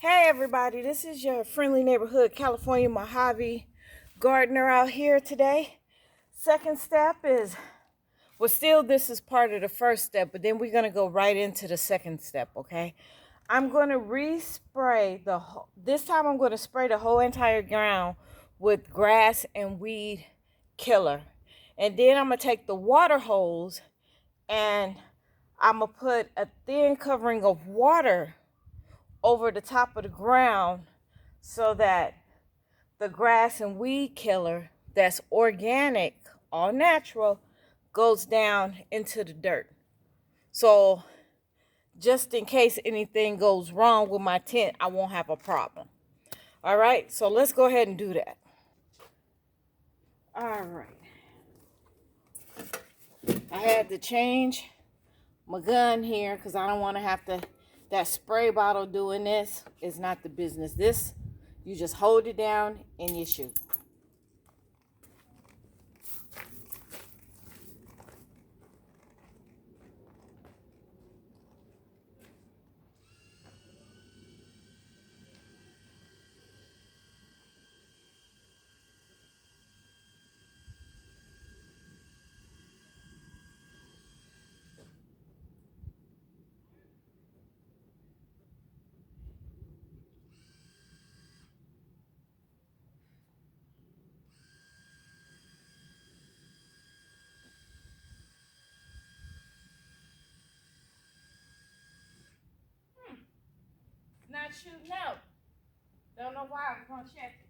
Hey everybody, this is your friendly neighborhood California Mojave gardener out here today. Second step is, this is part of the first step, but then we're going to go right into the second step, okay? I'm going to respray this time I'm going to spray the whole entire ground with grass and weed killer. And then I'm going to take the water hose and I'm going to put a thin covering of water over the top of the ground so that the grass and weed killer that's organic, all natural, goes down into the dirt. So just in case anything goes wrong with my tent, I won't have a problem. All right, so let's go ahead and do that. All right. I had to change my gun here because I don't want to have that spray bottle doing this is not the business. This, you just hold it down and you shoot. Not shooting out. Don't know why. I'm gonna check it.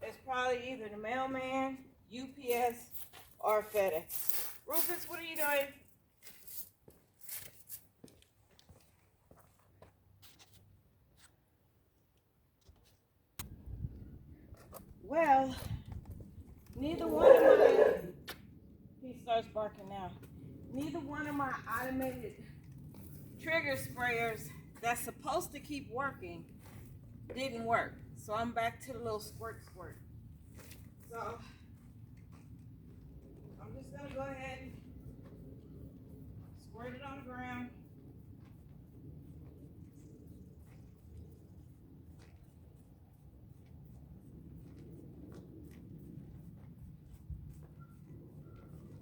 It's probably either the mailman, UPS, or FedEx. Rufus, what are you doing? Well, neither one of my, he starts barking now. Neither one of my automated trigger sprayers that's supposed to keep working didn't work. So I'm back to the little squirt. So I'm just gonna go ahead and squirt it on the ground.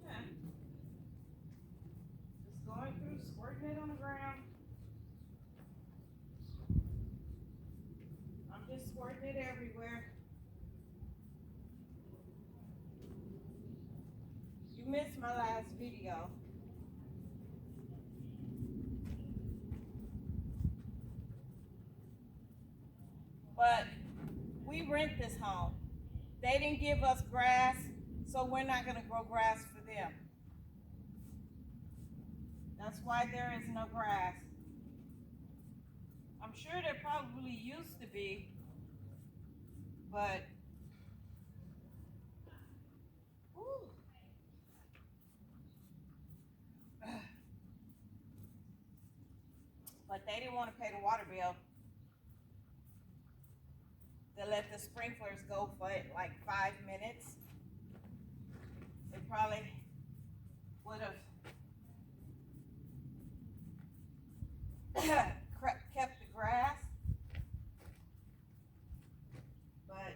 Yeah. Just going through, squirting it on the ground. I'm just squirting it everywhere. You missed my last video. But we rent this home. They didn't give us grass, so we're not gonna grow grass for them. That's why there is no grass. I'm sure there probably used to be, but whew. But they didn't want to pay the water bill. They let the sprinklers go for like 5 minutes. They probably would have kept the grass, but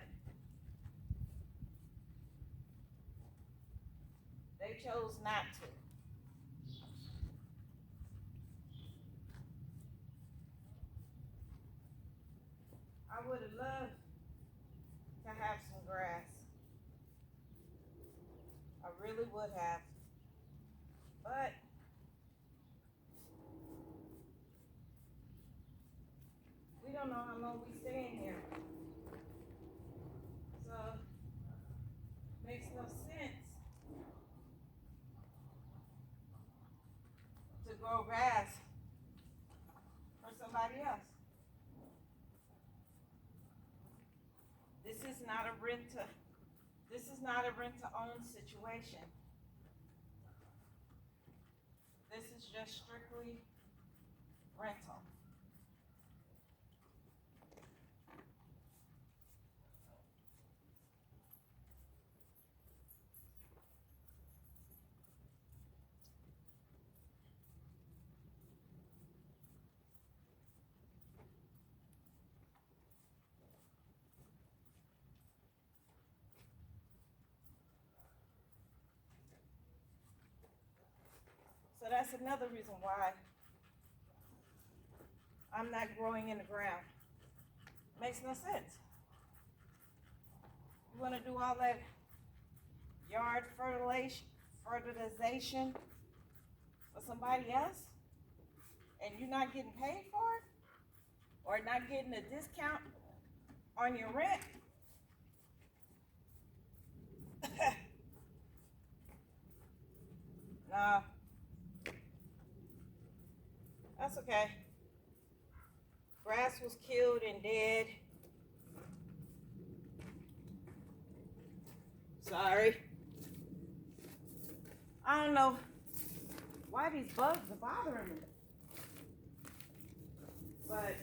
they chose not to. I would have loved to have some grass. I really would have. But we don't know how long we stay in here. So makes no sense to grow grass for somebody else. This is not a rent to, this is not a rent to own situation. This is just strictly rental. So that's another reason why I'm not growing in the ground. Makes no sense. You want to do all that yard fertilization for somebody else, and you're not getting paid for it, or not getting a discount on your rent? No, that's okay. Grass was killed and dead. Sorry. I don't know why these bugs are bothering me. But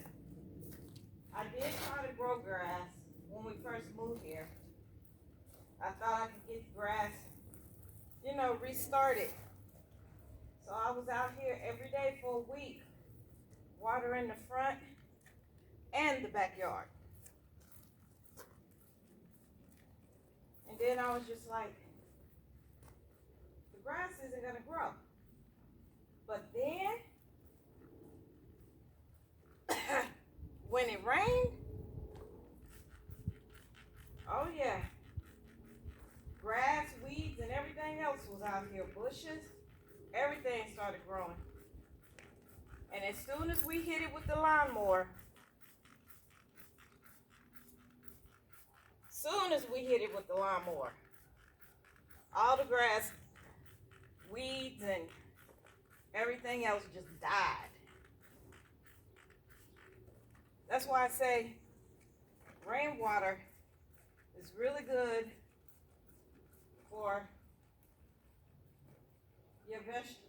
I did try to grow grass when we first moved here. I thought I could get grass, restarted. So I was out here every day for a week, watering the front and the backyard. And then I was just like, the grass isn't gonna grow. But then, when it rained, oh yeah, grass, weeds, and everything else was out here, bushes, everything started growing. And as soon as we hit it with the lawnmower, all the grass, weeds, and everything else just died. That's why I say rainwater is really good for your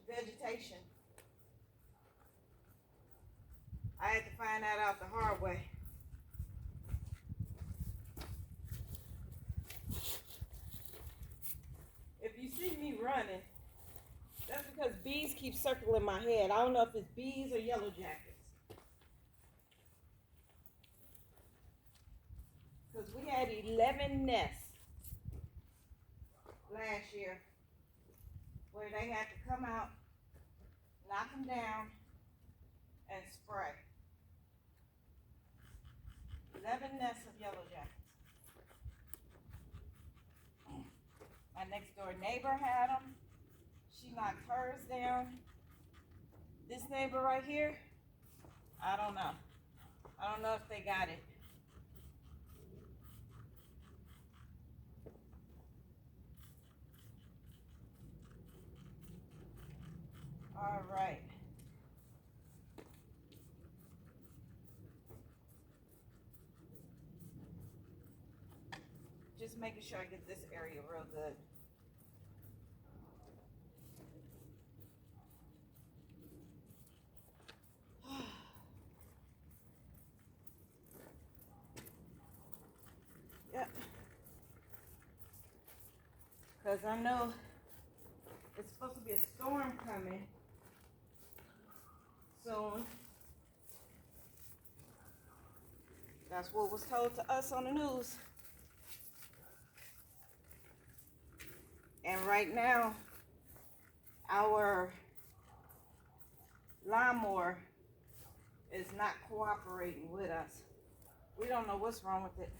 vegetation. I had to find that out the hard way. If you see me running, that's because bees keep circling my head. I don't know if it's bees or yellow jackets. Because we had 11 nests last year where they had to come out, knock them down, and spray. 11 nests of yellow jackets. My next door neighbor had them. She knocked hers down. This neighbor right here, I don't know. I don't know if they got it. All right. Just making sure I get this area real good. Yep. Because I know it's supposed to be a storm coming soon. That's what was told to us on the news. And right now, our lawnmower is not cooperating with us. We don't know what's wrong with it.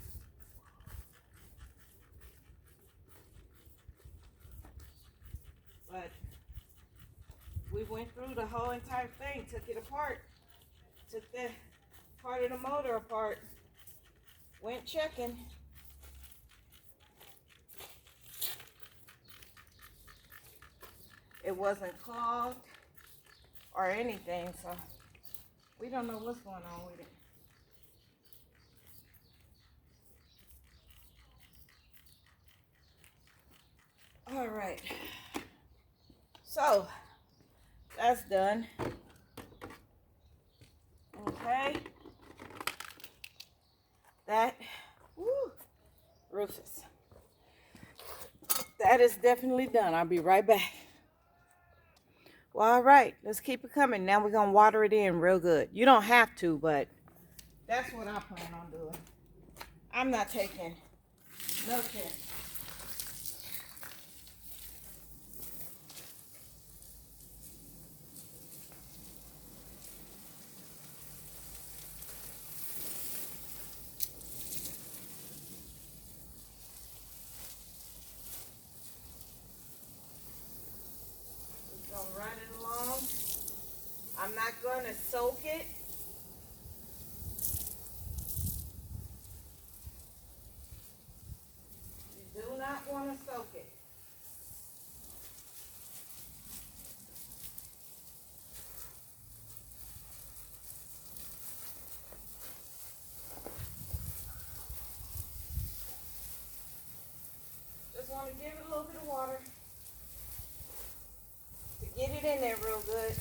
But we went through the whole entire thing, took it apart, took the part of the motor apart, went checking. It wasn't clogged or anything, so we don't know what's going on with it. right. So that's done. Okay. That, woo, Rufus. That is definitely done. I'll be right back. Well, all right. Let's keep it coming. Now we're going to water it in real good. You don't have to, but that's what I plan on doing. I'm not taking no chance. Just going to run it along. I'm not going to soak it. You do not want to soak it. Just want to give it a little bit of water to get it in there real good.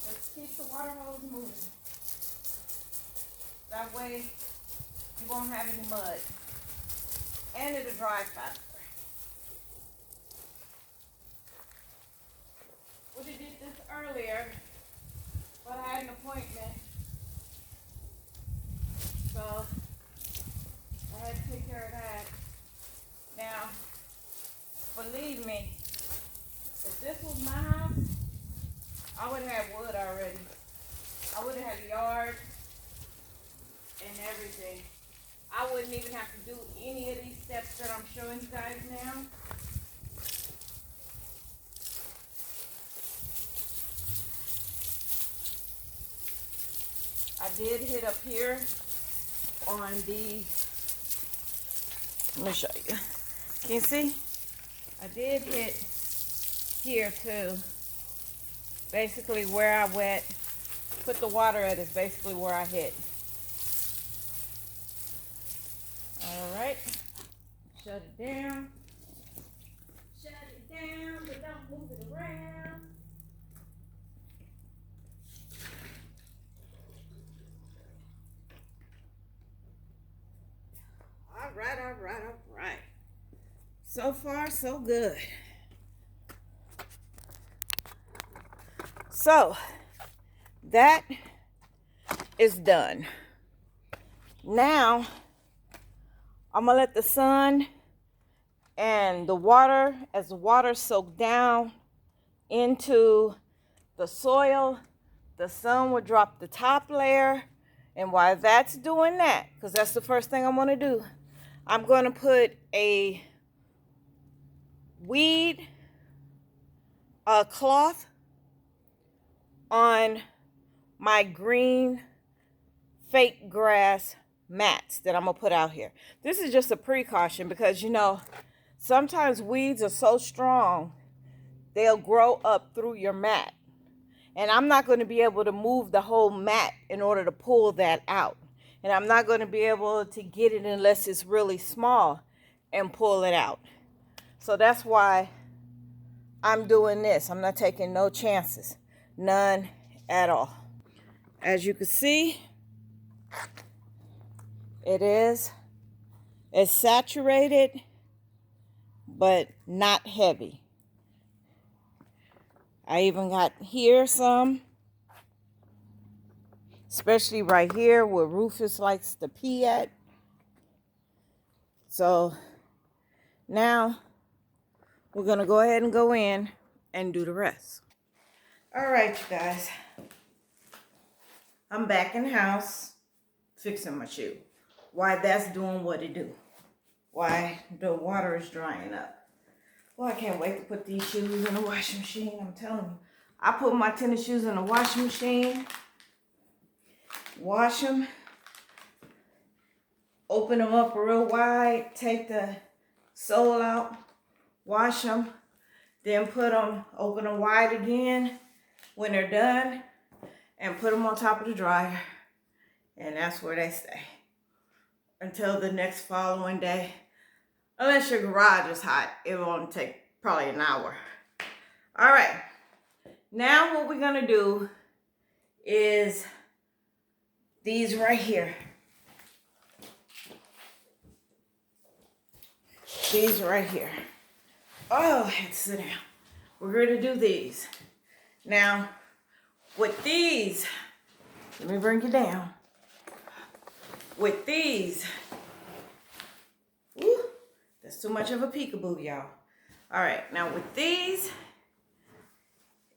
Let's keep the water hose moving. That way you won't have any mud. And it'll dry faster. We did this earlier, but I had an appointment. So I had to take care of that. Now, believe me, if this was my house, I would have wood already. I would have had a yard and everything. I wouldn't even have to do any of these steps that I'm showing you guys now. I did hit up here on the, let me show you. Can you see? I did hit here too. Basically where I put the water at is basically where I hit. All right, shut it down. Shut it down, but don't move it around. All right, all right, all right. So far, so good. So, that is done. Now, I'm gonna let the sun and the water, as the water soak down into the soil, the sun will drop the top layer. And while that's doing that, because that's the first thing I'm gonna do, I'm gonna put a weed cloth on my green fake grass mats that I'm gonna put out here. This is just a precaution because, you know, sometimes weeds are so strong they'll grow up through your mat, and I'm not going to be able to move the whole mat in order to pull that out, and I'm not going to be able to get it unless it's really small and pull it out. So that's why I'm doing this. I'm not taking no chances, none at all. As you can see, it's saturated but not heavy. I even got here some, especially right here where Rufus likes to pee at. So now we're gonna go ahead and go in and do the rest. All right, you guys, I'm back in the house fixing my shoe. Why that's doing what it do. Why the water is drying up. Well, I can't wait to put these shoes in the washing machine. I'm telling you. I put my tennis shoes in the washing machine, wash them, open them up real wide, take the sole out, wash them, then put them, open them wide again when they're done, and put them on top of the dryer, and that's where they stay until the next following day. Unless your garage is hot, it will only take probably an hour. All right, now what we're gonna do is these right here. These right here. Oh, I had to sit down. We're going to do these. Now, with these, let me bring you down. With these, woo, that's too much of a peekaboo, y'all. All right, now with these,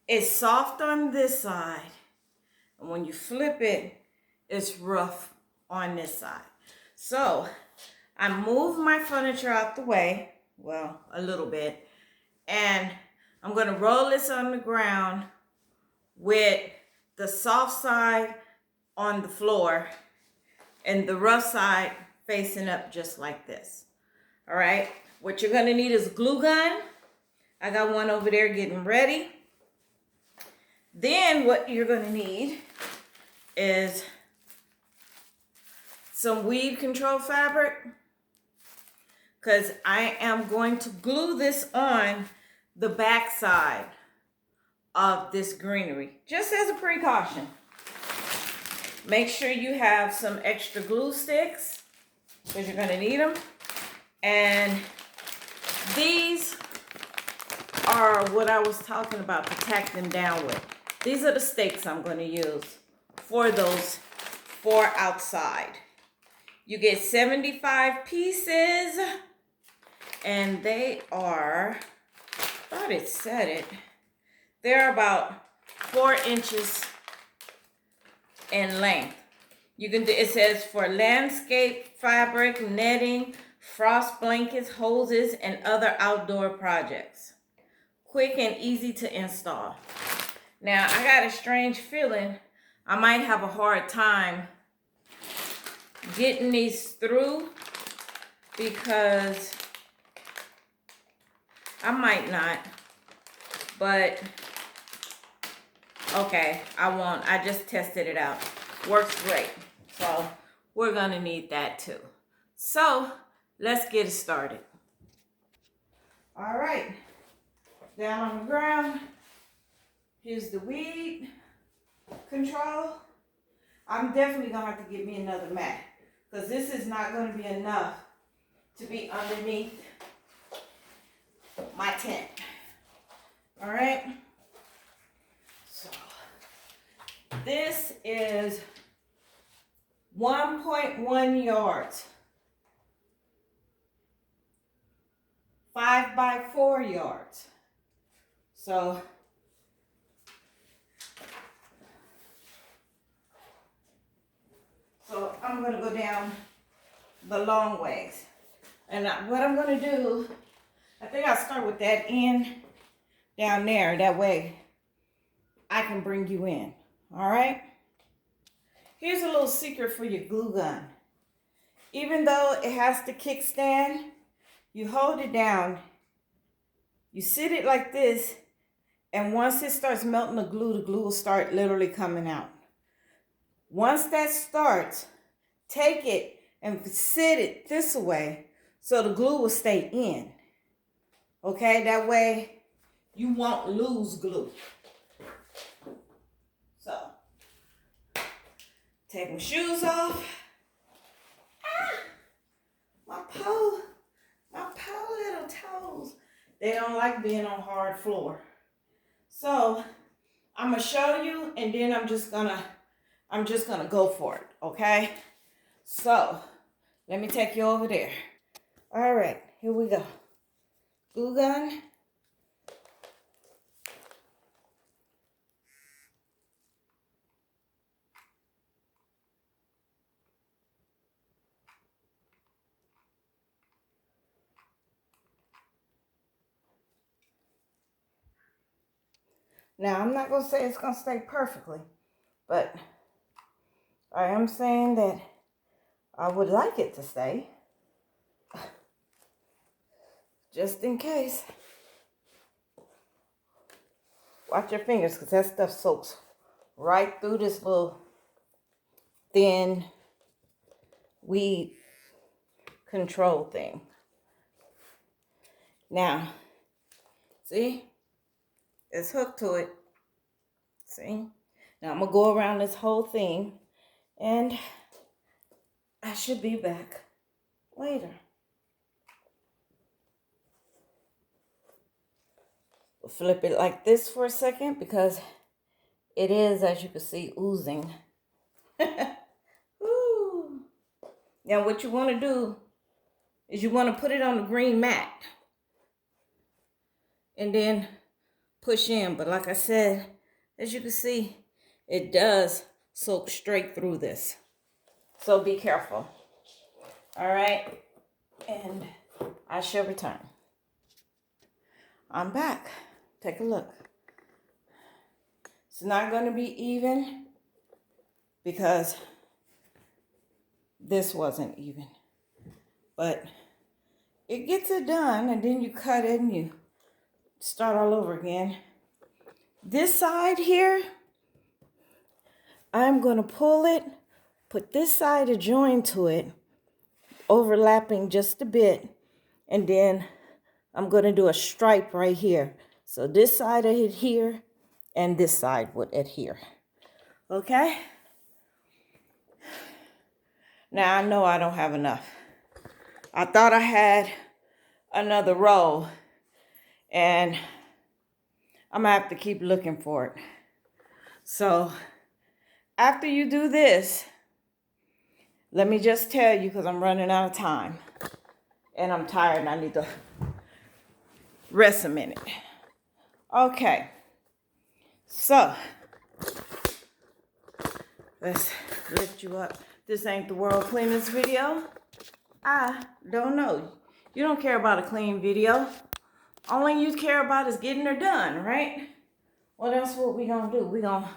it's soft on this side. And when you flip it, it's rough on this side. So, I moved my furniture out the way, well, a little bit, and I'm going to roll this on the ground with the soft side on the floor and the rough side facing up just like this. All right, what you're going to need is a glue gun. I got one over there getting ready. Then what you're going to need is some weed control fabric, because I am going to glue this on the back side of this greenery, just as a precaution. Make sure you have some extra glue sticks, because you're going to need them. And these are what I was talking about to tack them down with. These are the stakes I'm going to use for those for outside. You get 75 pieces, and they are, I thought it said it, they're about 4 inches in length. You can do, it says for landscape fabric, netting, frost blankets, hoses, and other outdoor projects. Quick and easy to install. Now, I got a strange feeling I might have a hard time getting these through, because I might not, but okay, I won't. I just tested it out. Works great. So we're gonna need that too. So let's get it started. All right, down on the ground, here's the weed control. I'm definitely gonna have to get me another mat, because this is not gonna be enough to be underneath my tent. All right, so this is 1.1 yards, 5 by 4 yards. So I'm going to go down the long ways. And what I'm going to do, I think I'll start with that end down there. That way I can bring you in. All right? Here's a little secret for your glue gun. Even though it has the kickstand, you hold it down, you sit it like this, and once it starts melting the glue will start literally coming out. Once that starts, take it and sit it this way so the glue will stay in. Okay, that way you won't lose glue. So, take my shoes off. My poor little toes. They don't like being on hard floor. So, I'm gonna show you, and then I'm just gonna go for it, okay? So, let me take you over there. All right, here we go. Glue gun. Now, I'm not going to say it's going to stay perfectly, but I am saying that I would like it to stay. Just in case. Watch your fingers, because that stuff soaks right through this little thin weed control thing. Now, see, it's hooked to it. See? Now I'm gonna go around this whole thing and I should be back later. We'll flip it like this for a second because it is, as you can see, oozing. Ooh. Now what you want to do is you want to put it on the green mat and then push in. But like I said, as you can see, it does soak straight through this. So be careful. All right. And I shall return. I'm back. Take a look. It's not going to be even because this wasn't even. But it gets it done, and then you cut it and you start all over again. This side here, I'm going to pull it, put this side adjoined to it, overlapping just a bit, and then I'm going to do a stripe right here. So this side will adhere, and this side would adhere. Okay? Now I know I don't have enough. I thought I had another roll, and I'm gonna have to keep looking for it. So after you do this, let me just tell you, because I'm running out of time and I'm tired and I need to rest a minute. Okay, so let's lift you up. This ain't the world cleanest video. I don't know. You don't care about a clean video. Only you care about is getting her done, right? Well, that's what we gonna do. We gonna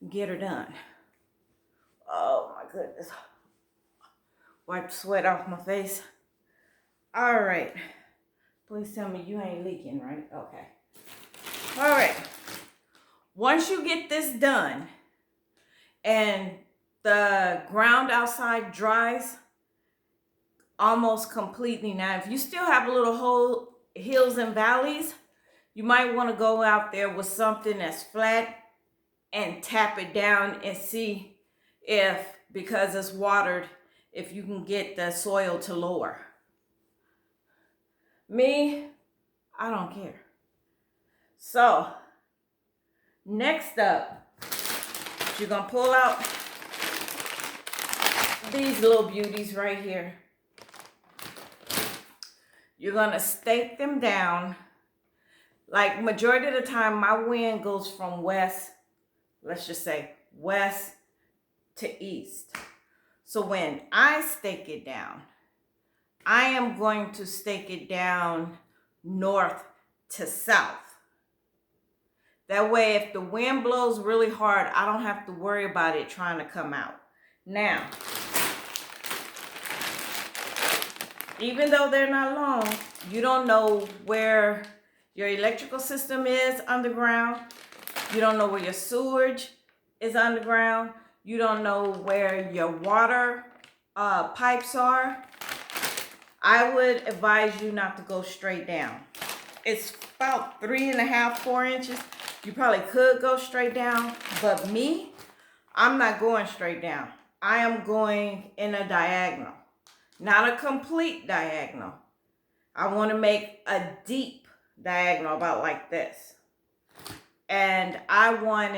get her done. Oh my goodness. Wipe the sweat off my face. All right. Please tell me you ain't leaking, right? Okay. All right. Once you get this done and the ground outside dries almost completely. Now, if you still have a little hills and valleys, you might want to go out there with something that's flat and tap it down and see if, because it's watered, if you can get the soil to lower. Me, I don't care. So, next up, you're going to pull out these little beauties right here. You're going to stake them down. Like majority of the time, my wind goes from west, let's just say west to east. So when I stake it down, I am going to stake it down north to south. That way, if the wind blows really hard, I don't have to worry about it trying to come out. Now, even though they're not long, you don't know where your electrical system is underground. You don't know where your sewage is underground. You don't know where your water pipes are. I would advise you not to go straight down. It's about 3.5, 4 inches. You probably could go straight down, but me, I'm not going straight down. I am going in a diagonal, not a complete diagonal. I want to make a deep diagonal about like this. And I want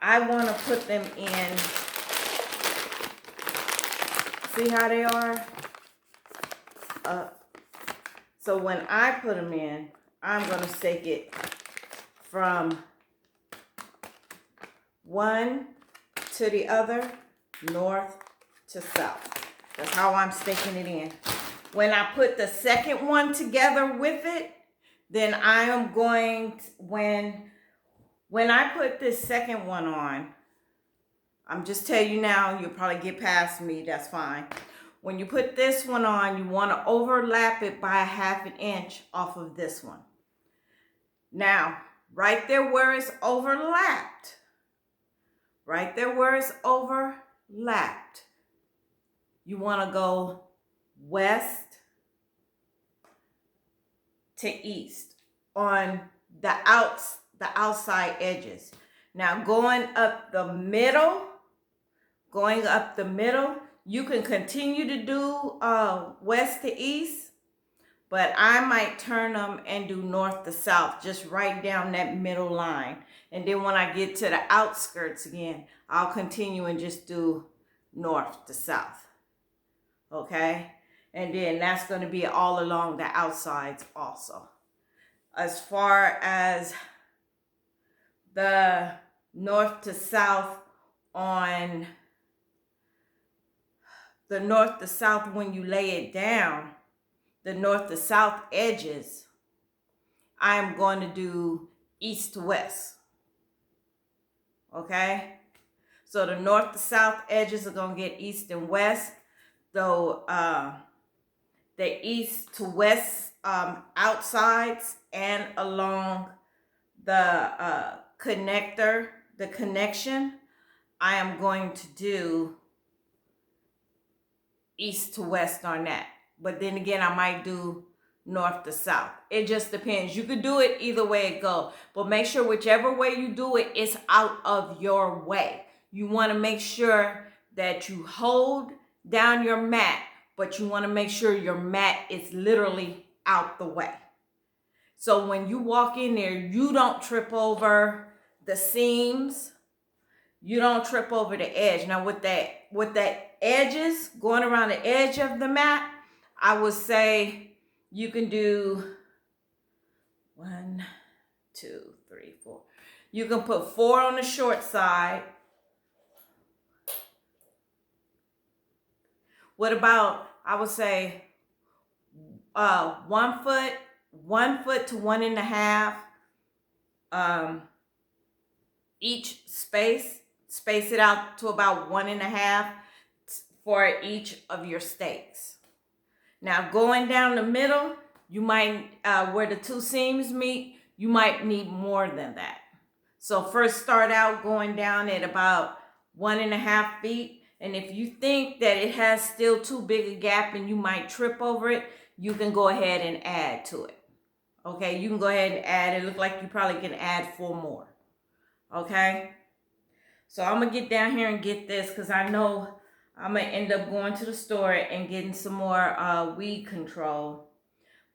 to put them in, see how they are? So when I put them in, I'm going to stake it from one to the other, north to south. That's how I'm staking it in. When I put the second one together with it, then I am going to, when I put this second one on, I'm just telling you now, you'll probably get past me, that's fine. When you put this one on, you want to overlap it by 1/2 inch off of this one. Now, right there where it's overlapped, right there where it's overlapped, you want to go west to east on the outside edges. Now going up the middle, you can continue to do west to east, but I might turn them and do north to south, just right down that middle line. And then when I get to the outskirts again, I'll continue and just do north to south. Okay? And then that's going to be all along the outsides also. As far as the north to south on the north to south, when you lay it down, the north to south edges, I am going to do east to west. Okay? So the north to south edges are going to get east and west. Though the east to west outsides and along the connection, I am going to do east to west on that. But then again, I might do north to south. It just depends. You could do it either way it go, but make sure whichever way you do it, it's out of your way. You want to make sure that you hold down your mat, but you want to make sure your mat is literally out the way. So when you walk in there, you don't trip over the seams. You don't trip over the edge. Now with that edges, going around the edge of the mat, I would say you can do 1, 2, 3, 4. You can put 4 on the short side. What about, I would say 1 foot to 1.5 each space it out to about 1.5 for each of your stakes. Now going down the middle, you might where the 2 seams meet, you might need more than that. So first start out going down at about 1.5 feet. And if you think that it has still too big a gap and you might trip over it, you can go ahead and add to it. Okay, you can go ahead and add. It looks like you probably can add 4 more. Okay, so I'm going to get down here and get this because I know I'm going to end up going to the store and getting some more weed control.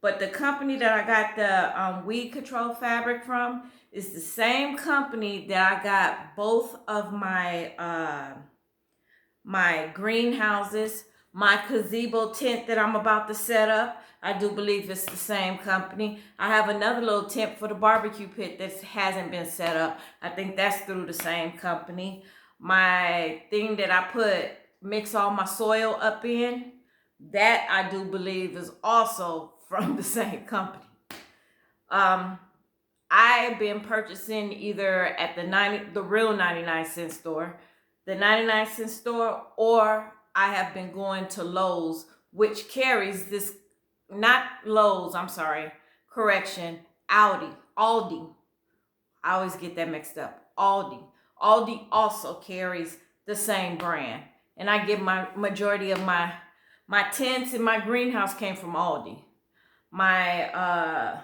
But the company that I got the weed control fabric from is the same company that I got both of my my greenhouses, my gazebo tent that I'm about to set up. I do believe it's the same company. I have another little tent for the barbecue pit that hasn't been set up. I think that's through the same company. My thing that I mix all my soil up in, that I do believe is also from the same company. I've been purchasing either at the real 99-cent store, the 99-cent store, or I have been going to Lowe's, which carries this, not Lowe's, I'm sorry, correction, Aldi. I always get that mixed up. Aldi also carries the same brand. And I get my majority of my tents in my greenhouse came from Aldi. My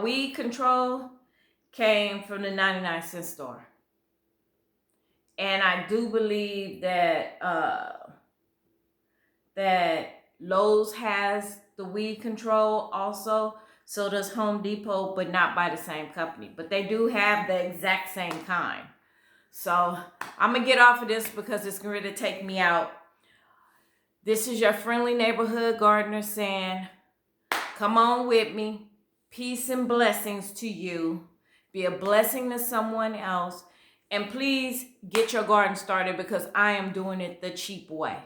weed control came from the 99-cent store. And I do believe that that Lowe's has the weed control also. So does Home Depot, but not by the same company. But they do have the exact same kind. So I'm going to get off of this because it's going to take me out. This is your friendly neighborhood gardener saying, come on with me. Peace and blessings to you. Be a blessing to someone else. And please get your garden started because I am doing it the cheap way.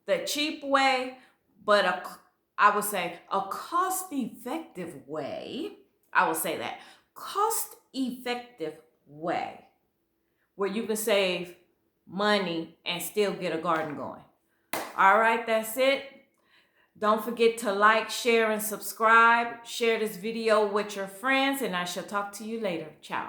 The cheap way, but I would say a cost-effective way. I will say that. Cost-effective way where you can save money and still get a garden going. All right, that's it. Don't forget to like, share, and subscribe. Share this video with your friends, and I shall talk to you later. Ciao.